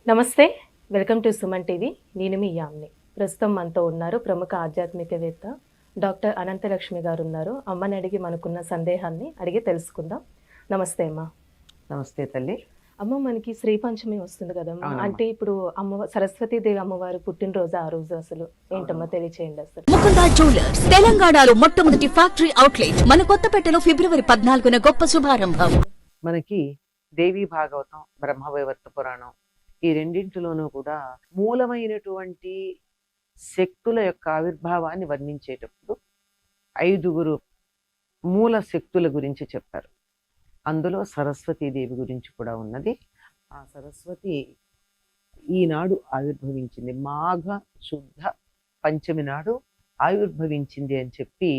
నమస్తే. Welcome to Suman TV. నేను మీ యామ్ని. ప్రస్తుతం మనతో ఉన్నారు ప్రముఖ ఆధ్యాత్మికవేత్త డాక్టర్ అనంతలక్ష్మి గారు ఉన్నారు. అమ్మని అడిగి మనకున్న సందేహాన్ని అడిగి తెలుసుకుందాం. నమస్తే అమ్మ. నమస్తే తల్లి. అమ్మ, మనకి శ్రీ పంచమి వస్తుంది కదమ్మా. అవునమ్మా. అంటే ఇప్పుడు సరస్వతీదేవి అమ్మవారు పుట్టినరోజు ఆ రోజు అసలు ఏంటమ్మా తెలియచేయండి అసలు. ముకుందా జ్యువెలర్స్ తెలంగాణలో మొట్టమొదటి ఫ్యాక్టరీ అవుట్లెట్ మన కొత్తపేటలో ఫిబ్రవరి 14న గొప్ప శుభారంభం. మనకి దేవి భాగవతం, బ్రహ్మవైవర్త పురాణం ఈ రెండింటిలోనూ కూడా మూలమైనటువంటి శక్తుల యొక్క ఆవిర్భావాన్ని వర్ణించేటప్పుడు 5 మూల శక్తుల గురించి చెప్పారు. అందులో సరస్వతీదేవి గురించి కూడా ఉన్నది. ఆ సరస్వతి ఈనాడు ఆవిర్భవించింది, మాఘ శుద్ధ పంచమి నాడు ఆవిర్భవించింది అని చెప్పి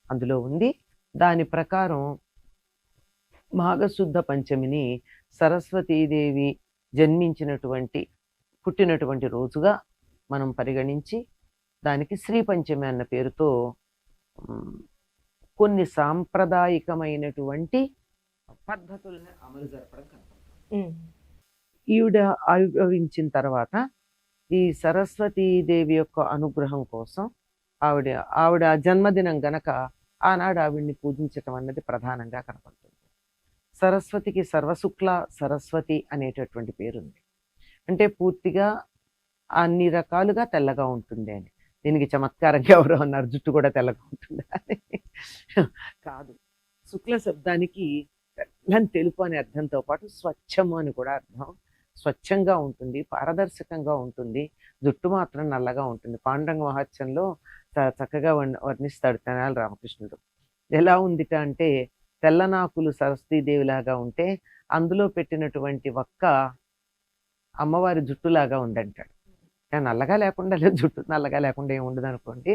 అందులో ఉంది. దాని ప్రకారం మాఘశుద్ధ పంచమిని సరస్వతీదేవి పుట్టినటువంటి రోజుగా మనం పరిగణించి దానికి శ్రీ పంచమి అన్న పేరుతో కొన్ని సాంప్రదాయకమైనటువంటి పద్ధతుల్ని అమలు జరపడం కనపడుతుంది. ఈవిడ ఆవిర్భవించిన తర్వాత ఈ సరస్వతీదేవి యొక్క అనుగ్రహం కోసం ఆవిడ జన్మదినం గనక ఆనాడు ఆవిడ్ని పూజించటం అన్నది ప్రధానంగా కనపడుతుంది. సరస్వతికి సర్వశుక్ల సరస్వతి అనేటటువంటి పేరుంది. అంటే పూర్తిగా అన్ని రకాలుగా తెల్లగా ఉంటుంది అని. దీనికి చమత్కారంగా ఎవరో అన్నారు, జుట్టు కూడా తెల్లగా ఉంటుంది అని. కాదు, శుక్ల శబ్దానికి తెల్లని తెలుపు అనే అర్థంతో పాటు స్వచ్ఛము అని కూడా అర్థం. స్వచ్ఛంగా ఉంటుంది, పారదర్శకంగా ఉంటుంది, జుట్టు మాత్రం నల్లగా ఉంటుంది. పాండురంగ మహత్యంలో చక్కగా వర్ణిస్తాడు తెనాలి రామకృష్ణుడు. ఎలా ఉందిట అంటే, తెల్లనాకులు సరస్వతీదేవిలాగా ఉంటే అందులో పెట్టినటువంటి ఒక్క అమ్మవారి జుట్టులాగా ఉందంటాడు. నల్లగా లేకుండా లేదు, జుట్టు నల్లగా లేకుండా ఏమి ఉండదు అనుకోండి.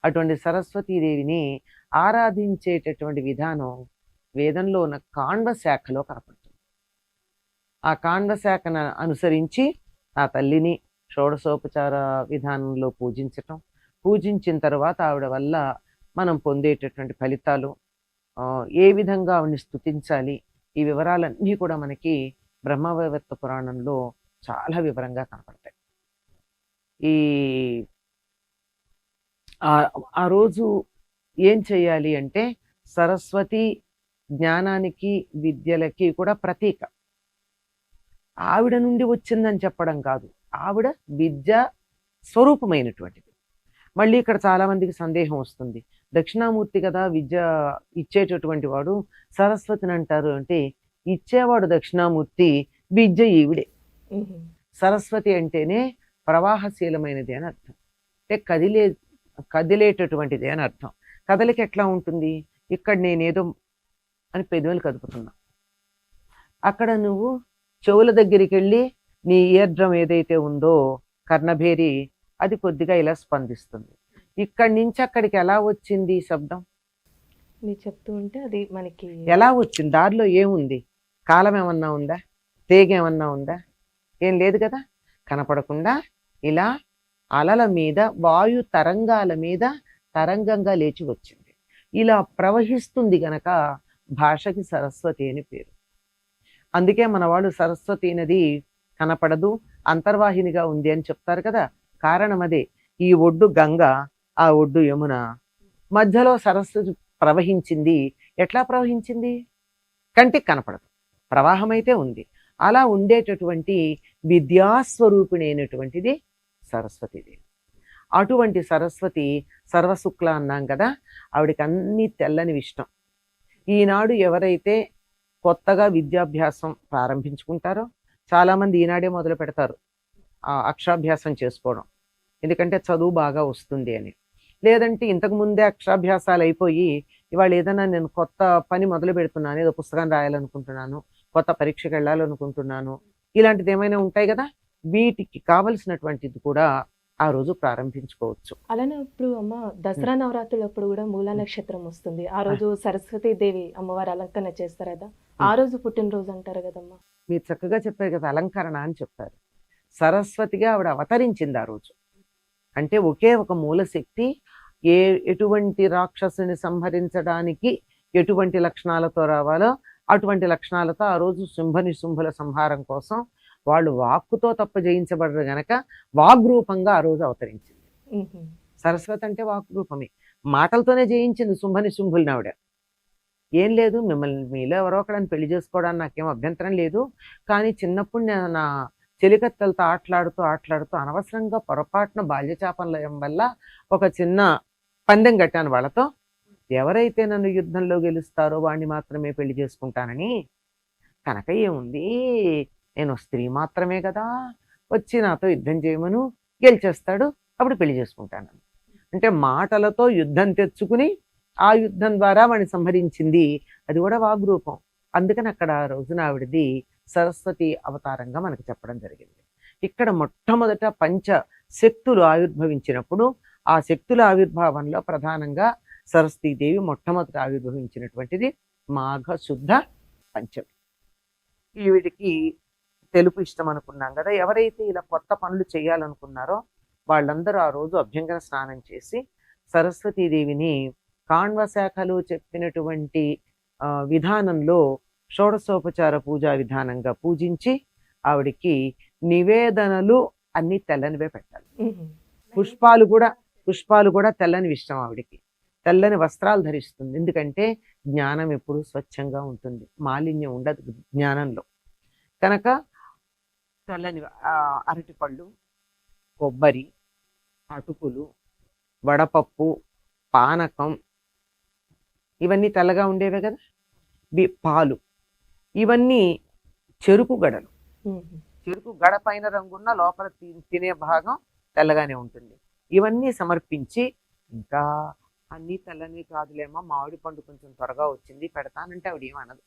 అటువంటి సరస్వతీదేవిని ఆరాధించేటటువంటి విధానం వేదంలో ఉన్న కాండ శాఖలో కనపడుతుంది. ఆ కాండ శాఖను అనుసరించి ఆ తల్లిని షోడశోపచార విధానంలో పూజించిన తర్వాత ఆవిడ వల్ల మనం పొందేటటువంటి ఫలితాలు, ఏ విధంగా ఆవిడని స్తుతించాలి, ఈ వివరాలన్నీ కూడా మనకి బ్రహ్మవైవర్త పురాణంలో చాలా వివరంగా కనపడతాయి. ఆ రోజు ఏం చేయాలి అంటే, సరస్వతి జ్ఞానానికి విద్యలకి కూడా ప్రతీక. ఆవిడ నుండి వచ్చిందని చెప్పడం కాదు, ఆవిడ విద్య స్వరూపమైనటువంటిది. మళ్ళీ ఇక్కడ చాలా మందికి సందేహం వస్తుంది, దక్షిణామూర్తి కదా విద్య ఇచ్చేటటువంటి వాడు, సరస్వతిని అంటారు అంటే, ఇచ్చేవాడు దక్షిణామూర్తి, విద్య ఈవిడే. సరస్వతి అంటేనే ప్రవాహశీలమైనది అని అర్థం, అంటే కదిలేటటువంటిది అని అర్థం. కదలిక ఎట్లా ఉంటుంది? ఇక్కడ నేనేదో అని పెదవులు కదుపుతున్నా, అక్కడ నువ్వు చెవుల దగ్గరికి వెళ్ళి నీ ఇయర్ డ్రమ్ ఏదైతే ఉందో కర్ణభేరి, అది కొద్దిగా ఇలా స్పందిస్తుంది. ఇక్కడి నుంచి అక్కడికి ఎలా వచ్చింది శబ్దం? మీరు చెప్తూ ఉంటే అది మనకి ఎలా వచ్చింది? దారిలో ఏముంది? కాలం ఏమన్నా ఉందా? తీగ ఏమన్నా ఉందా? ఏం లేదు కదా. కనపడకుండా ఇలా అలల మీద, వాయు తరంగాల మీద తరంగంగా లేచి వచ్చింది. ఇలా ప్రవహిస్తుంది గనక భాషకి సరస్వతి అని పేరు. అందుకే మన వాళ్ళు సరస్వతి నది కనపడదు, అంతర్వాహినిగా ఉంది అని చెప్తారు కదా. కారణం అదే. ఈ ఒడ్డు గంగ, ఆ ఒడ్డు యమున, మధ్యలో సరస్వతి ప్రవహించింది. ఎట్లా ప్రవహించింది? కంటికి కనపడదు, ప్రవాహం అయితే ఉంది. అలా ఉండేటటువంటి విద్యాస్వరూపిణి అయినటువంటిది సరస్వతీదేవి. అటువంటి సరస్వతి సర్వశుక్ల అన్నాం కదా, ఆవిడకి అన్ని తెల్లని ఇష్టం. ఈనాడు ఎవరైతే కొత్తగా విద్యాభ్యాసం ప్రారంభించుకుంటారో చాలామంది ఈనాడే మొదలు పెడతారు అక్షరాభ్యాసం చేసుకోవడం, ఎందుకంటే చదువు బాగా వస్తుంది అని. లేదంటే ఇంతకు ముందే అక్షరాభ్యాసాలు అయిపోయి ఇవాళ ఏదైనా నేను కొత్త పని మొదలు పెడుతున్నాను, ఏదో పుస్తకం రాయాలనుకుంటున్నాను, కొత్త పరీక్షకు వెళ్ళాలనుకుంటున్నాను, ఇలాంటిది ఏమైనా ఉంటాయి కదా, వీటికి కావలసినటువంటిది కూడా ఆ రోజు ప్రారంభించుకోవచ్చు. అలానే ఇప్పుడు అమ్మ దసరా నవరాత్రులప్పుడు కూడా మూలా నక్షత్రం వస్తుంది. ఆ రోజు సరస్వతీదేవి అమ్మవారి అలంకరణ చేస్తారు కదా, ఆ రోజు పుట్టినరోజు అంటారు కదమ్మా. మీరు చక్కగా చెప్పారు కదా, అలంకరణ అని చెప్పారు. సరస్వతిగా ఆవిడ అవతరించింది ఆ రోజు. అంటే ఒకే ఒక మూలశక్తి ఎటువంటి రాక్షసుని సంహరించడానికి ఎటువంటి లక్షణాలతో రావాలో అటువంటి లక్షణాలతో ఆ రోజు శుంభుల సంహారం కోసం వాళ్ళు వాక్కుతో తప్ప జయించబడరు గనక వాగ్రూపంగా ఆ రోజు అవతరించింది. సరస్వతి అంటే వాగ్రూపమే, మాటలతోనే జయించింది శుంభని శుంభుల్ని ఆవిడ. ఏం లేదు, మిమ్మల్ని మీలో ఎవరో ఒకళ్ళని పెళ్లి చేసుకోవడానికి నాకేం అభ్యంతరం లేదు, కానీ చిన్నప్పుడు నేను నా చెలికత్తెలతో ఆటలాడుతూ అనవసరంగా పొరపాటున బాల్యచాపంలయం వల్ల ఒక చిన్న పందెం కట్టాను వాళ్ళతో. ఎవరైతే నన్ను యుద్ధంలో గెలుస్తారో వాడిని మాత్రమే పెళ్లి చేసుకుంటానని. కనుక ఏముంది, నేను స్త్రీ మాత్రమే కదా, వచ్చి నాతో యుద్ధం చేయమను, గెలిచేస్తాడు, అప్పుడు పెళ్లి చేసుకుంటాను. అంటే మాటలతో యుద్ధం తెచ్చుకుని ఆ యుద్ధం ద్వారా వాడిని సంహరించింది. అది కూడా వాగ్రూపం. అందుకని అక్కడ ఆ రోజున ఆవిడది సరస్వతి అవతారంగా మనకు చెప్పడం జరిగింది. ఇక్కడ మొట్టమొదట పంచ శక్తులు ఆవిర్భవించినప్పుడు ఆ శక్తుల ఆవిర్భావంలో ప్రధానంగా సరస్వతీదేవి మొట్టమొదట ఆవిర్భవించినటువంటిది మాఘ శుద్ధ పంచమి. ఈవిడికి తెలుపు ఇష్టం అనుకున్నాం కదా, ఎవరైతే ఇలా కొత్త పనులు చేయాలనుకున్నారో వాళ్ళందరూ ఆ రోజు అభ్యంగన స్నానం చేసి సరస్వతీదేవిని కాణ్వ శాఖలు చెప్పినటువంటి విధానంలో షోడశోపచార పూజా విధానంగా పూజించి ఆవిడికి నివేదనలు అన్ని తెల్లనివే పెట్టాలి. పుష్పాలు కూడా తెల్లని ఇష్టం ఆవిడికి. తెల్లని వస్త్రాలు ధరిస్తుంది, ఎందుకంటే జ్ఞానం ఎప్పుడు స్వచ్ఛంగా ఉంటుంది, మాలిన్యం ఉండదు జ్ఞానంలో. కనుక తెల్లని అరటిపళ్ళు, కొబ్బరి, అటుకులు, వడపప్పు, పానకం, ఇవన్నీ తెల్లగా ఉండేవే కదా. పాలు, ఇవన్నీ చెరుకు గడలు. చెరుకు గడ పైన రంగున్న లోపల తినే భాగం తెల్లగానే ఉంటుంది. ఇవన్నీ సమర్పించి, ఇంకా అన్నీ తెల్లని కాదులేమో, మామిడి పండు కొంచెం త్వరగా వచ్చింది పెడతానంటే ఆవిడ ఏమనదు.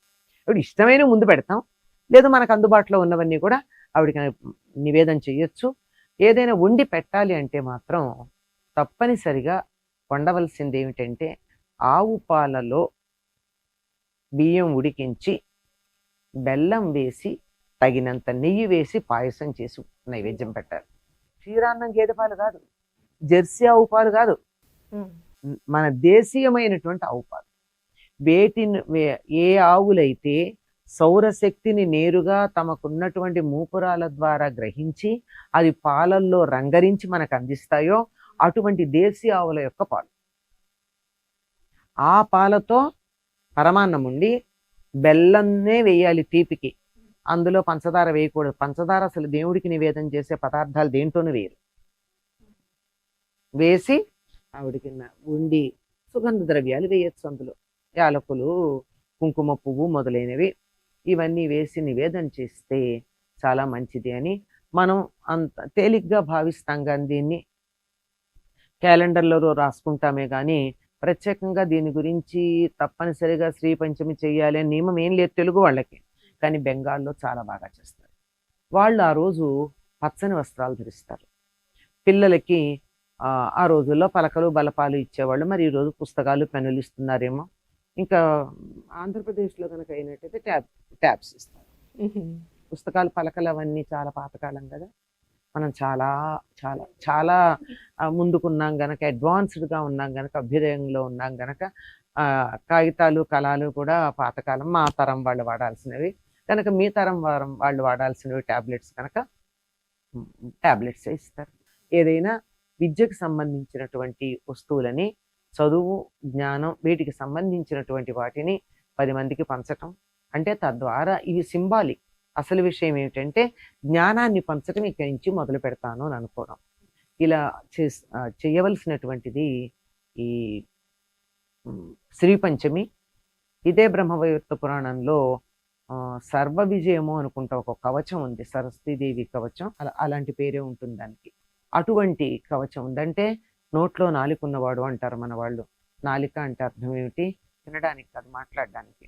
ఆవిడ ఇష్టమైన ముందు పెడతాం, లేదు మనకు అందుబాటులో ఉన్నవన్నీ కూడా ఆవిడకి నివేదన చేయొచ్చు. ఏదైనా వండి పెట్టాలి అంటే మాత్రం తప్పనిసరిగా వండవలసింది ఏమిటంటే ఆవు పాలలో బియ్యం ఉడికించి బెల్లం వేసి తగినంత నెయ్యి వేసి పాయసం చేసి నైవేద్యం పెట్టాలి. క్షీరాన్నం గేదె పాలు కాదు, జెర్సీ ఆవు పాలు కాదు, మన దేశీయమైనటువంటి ఆవు పాలు. ఏ ఆవులైతే సౌరశక్తిని నేరుగా తమకున్నటువంటి మూపురాల ద్వారా గ్రహించి అది పాలల్లో రంగరించి మనకు అందిస్తాయో అటువంటి దేశీ ఆవుల యొక్క పాలు. ఆ పాలతో పరమాన్నం ఉండి బెల్లంనే వేయాలి తీపికి, అందులో పంచదార వేయకూడదు. పంచదార అసలు దేవుడికి నివేదన చేసే పదార్థాలు దేంట్లోనూ వేయరు. వేసి ఆవిడికి ఉండి సుగంధ ద్రవ్యాలు వేయచ్చు, అందులో యాలకులు, కుంకుమ పువ్వు మొదలైనవి ఇవన్నీ వేసి నివేదన చేస్తే చాలా మంచిది అని మనం అంత తేలిగ్గా భావిస్తాం. కానీ దీన్ని క్యాలెండర్లో రాసుకుంటామే కానీ ప్రత్యేకంగా దీని గురించి తప్పనిసరిగా శ్రీ పంచమి చేయాలి అని నియమం ఏం లేదు తెలుగు వాళ్ళకి. కానీ బెంగాల్లో చాలా బాగా చేస్తారు. వాళ్ళు ఆ రోజు పచ్చని వస్త్రాలు ధరిస్తారు. పిల్లలకి ఆ రోజుల్లో పలకలు బలపాలు ఇచ్చేవాళ్ళు, మరి ఈరోజు పుస్తకాలు పెన్నులు ఇస్తున్నారేమో. ఇంకా ఆంధ్రప్రదేశ్లో కనుక అయినట్టయితే ట్యాబ్స్ ఇస్తారు. పుస్తకాలు పలకలు అవన్నీ చాలా పాతకాలం కదా, మనం చాలా చాలా చాలా ముందుకున్నాం గనక, అడ్వాన్స్డ్గా ఉన్నాం గనక, అభ్యుదయంలో ఉన్నాం గనక కాగితాలు కళాలు కూడా పాతకాలం మా తరం వాళ్ళు వాడాల్సినవి కనుక, మీ తరం వాళ్ళు వాడాల్సినవి ట్యాబ్లెట్స్ కనుక ట్యాబ్లెట్స్ ఇస్తారు. ఏదైనా విద్యకు సంబంధించినటువంటి వస్తువులని, చదువు జ్ఞానం వీటికి సంబంధించినటువంటి వాటిని 10 మందికి పంచటం అంటే తద్వారా ఇవి సింబాలిక్. అసలు విషయం ఏమిటంటే జ్ఞానాన్ని పంచటం ఇక్కడి నుంచి మొదలు పెడతాను అని అనుకోవడం. ఇలా చేయవలసినటువంటిది ఈ శ్రీ పంచమి. ఇదే బ్రహ్మవైవర్త పురాణంలో సర్వ విజయము అనుకుంటా ఒక కవచం ఉంది, సరస్వతీదేవి కవచం, అలాంటి పేరే ఉంటుంది దానికి. అటువంటి కవచం ఉందంటే నోట్లో నాలిక ఉన్నవాడు అంటారు మన వాళ్ళు. నాలిక అంటే అర్థం ఏమిటి? తినడానికి కాదు, మాట్లాడడానికి.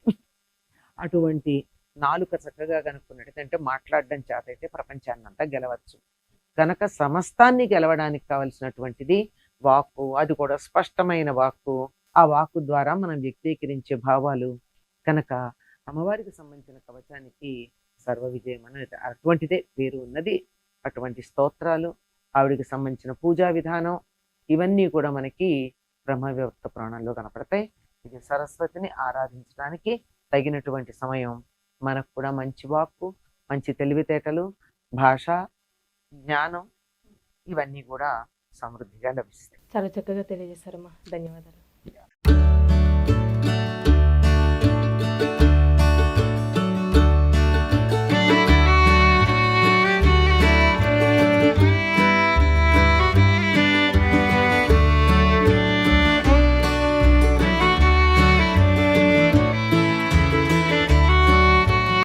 అటువంటి నాలుక చక్కగా కనుక్కున్నట్టు అంటే మాట్లాడడం చేత అయితే ప్రపంచాన్ని అంతా గెలవచ్చు. కనుక సమస్తాన్ని గెలవడానికి కావలసినటువంటిది వాక్కు, అది కూడా స్పష్టమైన వాక్కు. ఆ వాక్కు ద్వారా మనం వ్యక్తీకరించే భావాలు. కనుక అమ్మవారికి సంబంధించిన కవచానికి సర్వ విజయం అనేది అటువంటిదే పేరు ఉన్నది. అటువంటి స్తోత్రాలు, ఆవిడికి సంబంధించిన పూజా విధానం ఇవన్నీ కూడా మనకి బ్రహ్మవైవర్త పురాణంలో కనపడతాయి. ఇది సరస్వతిని ఆరాధించడానికి తగినటువంటి సమయం. మనకు కూడా మంచి వాక్కు, మంచి తెలివితేటలు, భాష, జ్ఞానం ఇవన్నీ కూడా సమృద్ధిగా లభిస్తాయి. చాలా చక్కగా తెలియజేశారమ్మా. ధన్యవాదాలు.